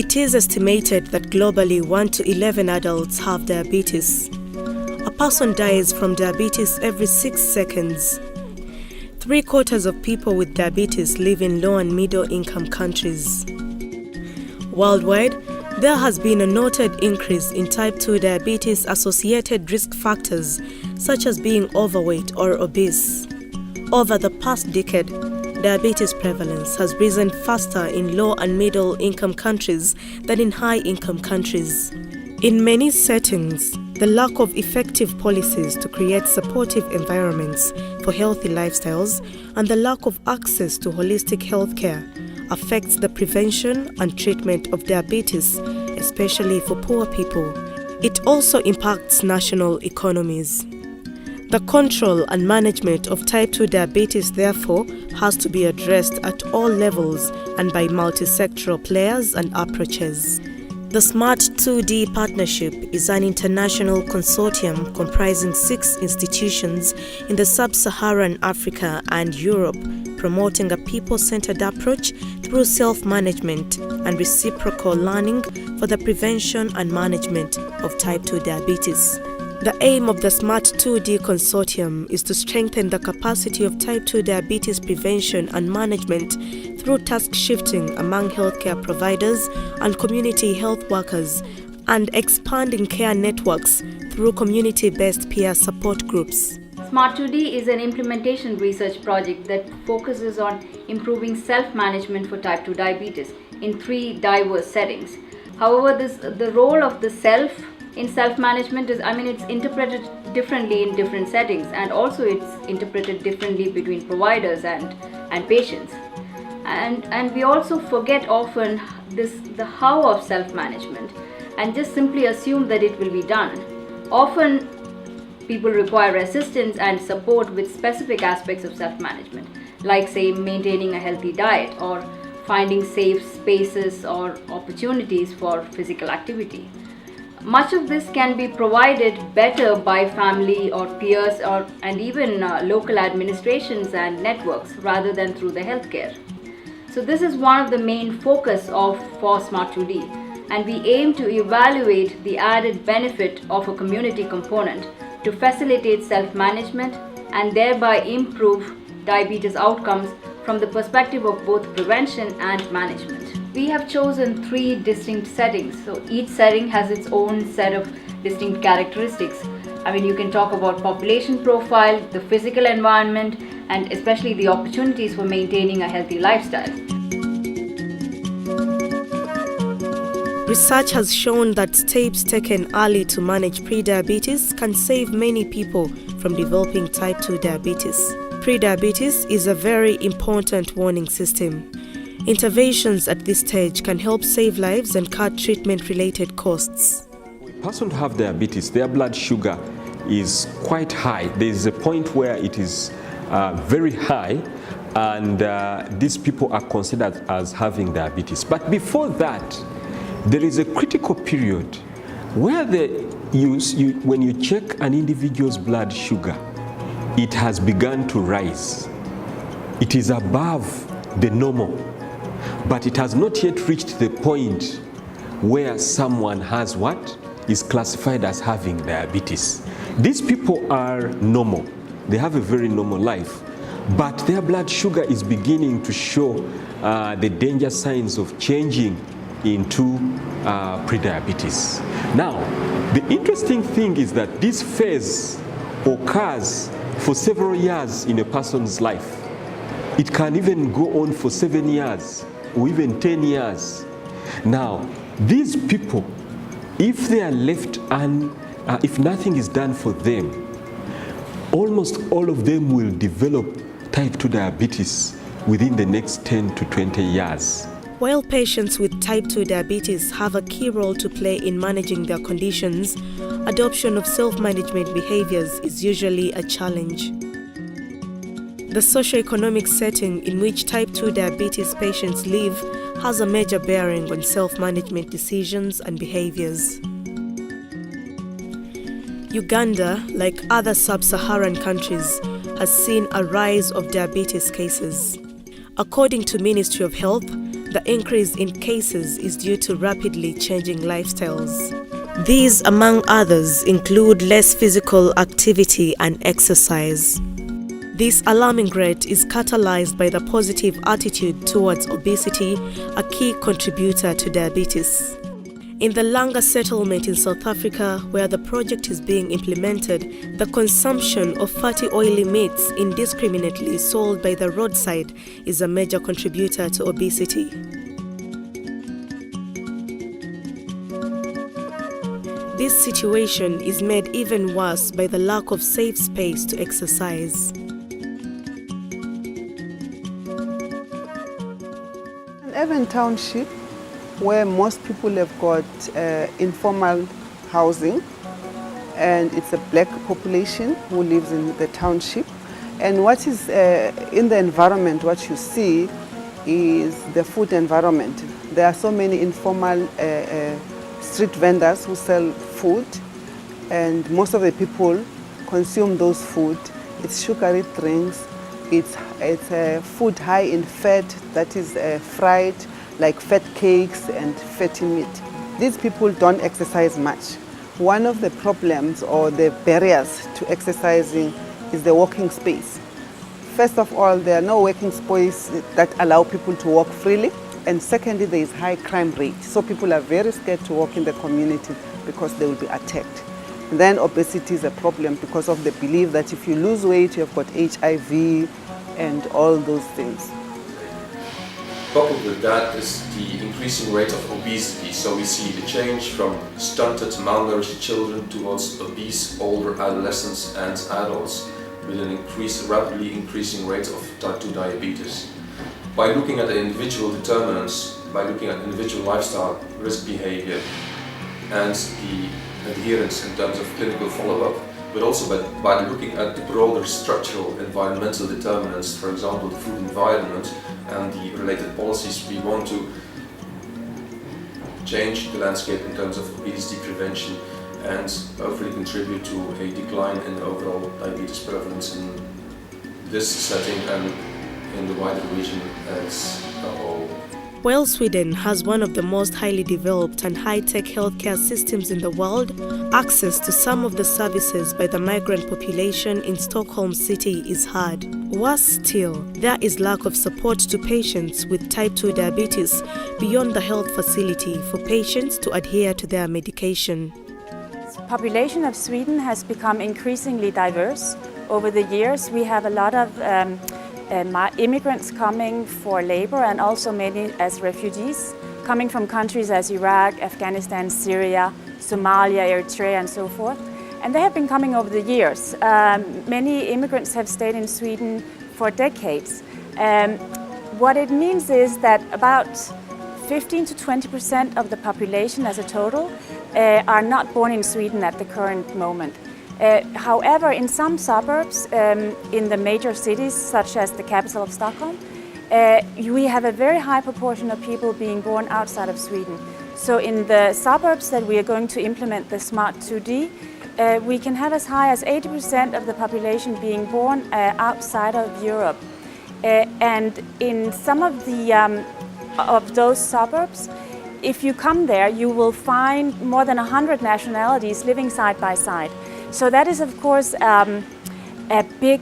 It is estimated that globally 1 to 11 adults have diabetes. A person dies from diabetes every 6 seconds. 3/4 of people with diabetes live in low and middle income countries. Worldwide, there has been a noted increase in type 2 diabetes associated risk factors such as being overweight or obese. Over the past decade, diabetes prevalence has risen faster in low and middle income countries than in high income countries. In many settings, the lack of effective policies to create supportive environments for healthy lifestyles and the lack of access to holistic healthcare affects the prevention and treatment of diabetes, especially for poor people. It also impacts national economies. The control and management of type 2 diabetes, therefore, has to be addressed at all levels and by multi-sectoral players and approaches. The SMART2D partnership is an international consortium comprising 6 institutions in the sub-Saharan Africa and Europe, promoting a people-centered approach through self-management and reciprocal learning for the prevention and management of type 2 diabetes. The aim of the SMART2D consortium is to strengthen the capacity of type 2 diabetes prevention and management through task shifting among healthcare providers and community health workers, and expanding care networks through community-based peer support groups. SMART2D is an implementation research project that focuses on improving self-management for type 2 diabetes in 3 diverse settings. However, the role of the self in self-management it's interpreted differently in different settings, and also it's interpreted differently between providers and patients. And we also forget often the how of self-management and just simply assume that it will be done. Often people require assistance and support with specific aspects of self-management, like say maintaining a healthy diet or finding safe spaces or opportunities for physical activity. Much of this can be provided better by family or peers and even local administrations and networks rather than through the healthcare. So this is one of the main focus for SMART2D, and we aim to evaluate the added benefit of a community component to facilitate self-management and thereby improve diabetes outcomes from the perspective of both prevention and management. We have chosen 3 distinct settings, so each setting has its own set of distinct characteristics. You can talk about population profile, the physical environment, and especially the opportunities for maintaining a healthy lifestyle. Research has shown that steps taken early to manage prediabetes can save many people from developing type 2 diabetes. Prediabetes is a very important warning system. Interventions at this stage can help save lives and cut treatment-related costs. When a person has diabetes, their blood sugar is quite high. There is a point where it is very high, and these people are considered as having diabetes. But before that, there is a critical period where when you check an individual's blood sugar, it has begun to rise. It is above the normal, but it has not yet reached the point where someone has what is classified as having diabetes. These people are normal. They have a very normal life, but their blood sugar is beginning to show the danger signs of changing into prediabetes. Now, the interesting thing is that this phase occurs for several years in a person's life. It can even go on for 7 years or even 10 years. Now, these people, if they are left and if nothing is done for them, almost all of them will develop type 2 diabetes within the next 10 to 20 years. While patients with type 2 diabetes have a key role to play in managing their conditions, adoption of self-management behaviors is usually a challenge. The socioeconomic setting in which type 2 diabetes patients live has a major bearing on self-management decisions and behaviors. Uganda, like other sub-Saharan countries, has seen a rise of diabetes cases. According to Ministry of Health, The increase in cases is due to rapidly changing lifestyles. These, among others, include less physical activity and exercise. This alarming rate is catalyzed by the positive attitude towards obesity, a key contributor to diabetes. In the Langa settlement in South Africa, where the project is being implemented, the consumption of fatty oily meats indiscriminately sold by the roadside is a major contributor to obesity. This situation is made even worse by the lack of safe space to exercise. In Evan Township, where most people have got informal housing, and it's a black population who lives in the township. And what is in the environment, what you see is the food environment. There are so many informal street vendors who sell food, and most of the people consume those food. It's sugary drinks, it's food high in fat, that is fried, like fat cakes and fatty meat. These people don't exercise much. One of the problems or the barriers to exercising is the walking space. First of all, there are no walking spaces that allow people to walk freely. And secondly, there is high crime rate. So people are very scared to walk in the community because they will be attacked. And then obesity is a problem because of the belief that if you lose weight, you have got HIV and all those things. Coupled with that is the increasing rate of obesity. So we see the change from stunted, malnourished children towards obese older adolescents and adults, with an rapidly increasing rate of type 2 diabetes. By looking at the individual determinants, by looking at individual lifestyle, risk behavior, and the adherence in terms of clinical follow-up, but also by looking at the broader structural environmental determinants, for example, the food environment and the related policies, we want to change the landscape in terms of obesity prevention and hopefully contribute to a decline in the overall diabetes prevalence in this setting and in the wider region as a whole. While Sweden has one of the most highly developed and high-tech healthcare systems in the world, access to some of the services by the migrant population in Stockholm City is hard. Worse still, there is lack of support to patients with type 2 diabetes beyond the health facility for patients to adhere to their medication. The population of Sweden has become increasingly diverse. Over the years, we have a lot of immigrants coming for labor and also many as refugees, coming from countries as Iraq, Afghanistan, Syria, Somalia, Eritrea and so forth. And they have been coming over the years. Many immigrants have stayed in Sweden for decades. What it means is that about 15 to 20% of the population as a total are not born in Sweden at the current moment. However, in some suburbs, in the major cities, such as the capital of Stockholm, we have a very high proportion of people being born outside of Sweden. So in the suburbs that we are going to implement the SMART2D, we can have as high as 80% of the population being born outside of Europe. And in some of those suburbs, if you come there, you will find more than 100 nationalities living side by side. So that is, of course, a big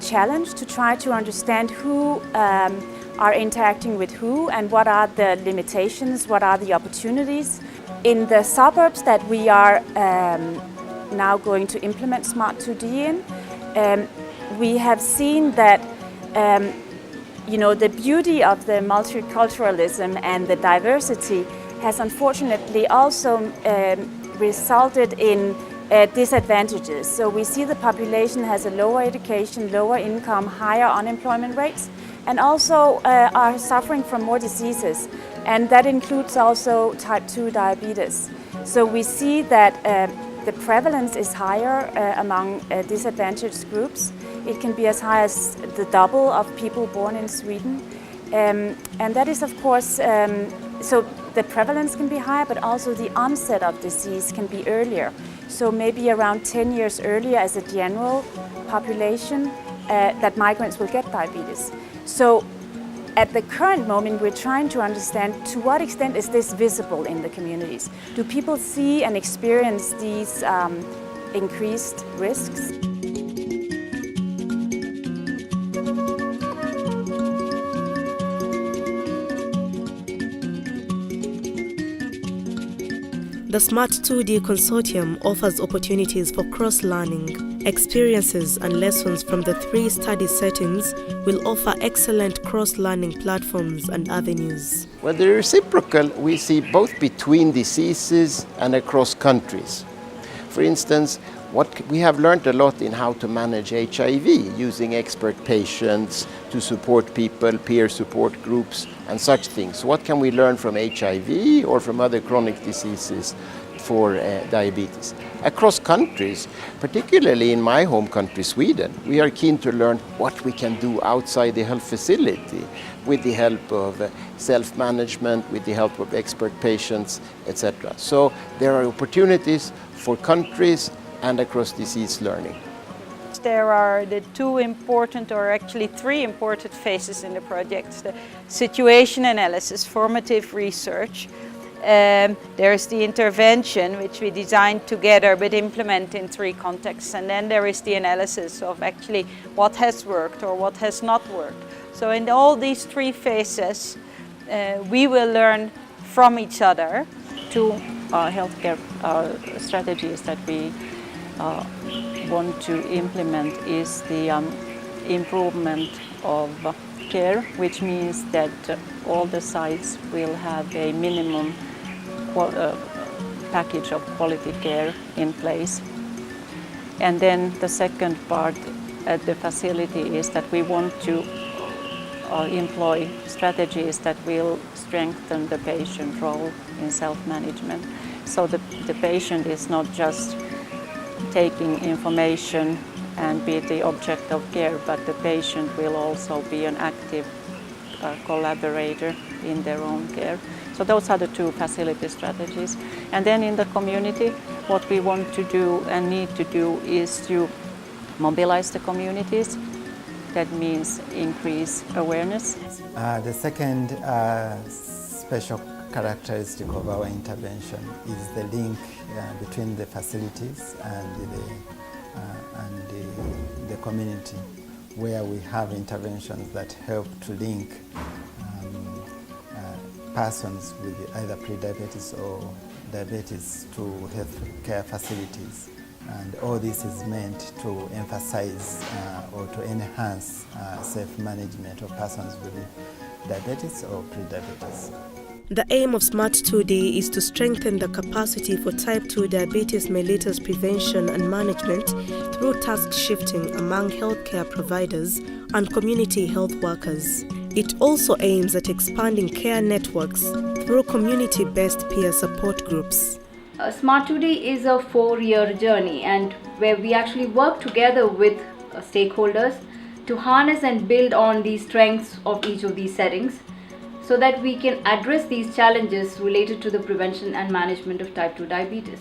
challenge to try to understand who are interacting with who and what are the limitations, what are the opportunities. In the suburbs that we are now going to implement SMART2D in, we have seen that the beauty of the multiculturalism and the diversity has unfortunately also resulted in disadvantages. So we see the population has a lower education, lower income, higher unemployment rates, and also are suffering from more diseases. And that includes also type 2 diabetes. So we see that the prevalence is higher among disadvantaged groups. It can be as high as the double of people born in Sweden. And that is, of course, so the prevalence can be higher, but also the onset of disease can be earlier. So maybe around 10 years earlier as a general population that migrants will get diabetes. So At the current moment, we're trying to understand to what extent is this visible in the communities? Do people see and experience these increased risks? The SMART2D consortium offers opportunities for cross-learning. Experiences and lessons from the 3 study settings will offer excellent cross-learning platforms and avenues. Well, the reciprocal we see both between diseases and across countries. For instance, we have learned a lot in how to manage HIV using expert patients to support people, peer support groups and such things. What can we learn from HIV or from other chronic diseases for diabetes? Across countries, particularly in my home country, Sweden, we are keen to learn what we can do outside the health facility with the help of self-management, with the help of expert patients, etc. So there are opportunities for countries and across disease learning. There are the 2 important, or actually 3 important phases in the project. The situation analysis, formative research. There is the intervention, which we designed together but implement in 3 contexts. And then there is the analysis of actually what has worked or what has not worked. So in all these 3 phases, we will learn from each other. 2 healthcare strategies that we want to implement is the improvement of care, which means that all the sites will have a minimum package of quality care in place. And then the second part at the facility is that we want to employ strategies that will strengthen the patient role in self-management. So the patient is not just taking information and be the object of care, but the patient will also be an active collaborator in their own care. So those are the 2 facility strategies. And then in the community, what we want to do and need to do is to mobilize the communities. That means increase awareness. The second special characteristic of our intervention is the link between the facilities and the community, where we have interventions that help to link persons with either pre-diabetes or diabetes to health care facilities. And all this is meant to emphasize or to enhance self-management of persons with diabetes or pre-diabetes. The aim of SMART2D is to strengthen the capacity for type 2 diabetes mellitus prevention and management through task shifting among healthcare providers and community health workers. It also aims at expanding care networks through community-based peer support groups. SMART2D is a 4-year journey, and where we actually work together with stakeholders to harness and build on the strengths of each of these settings, so that we can address these challenges related to the prevention and management of type 2 diabetes.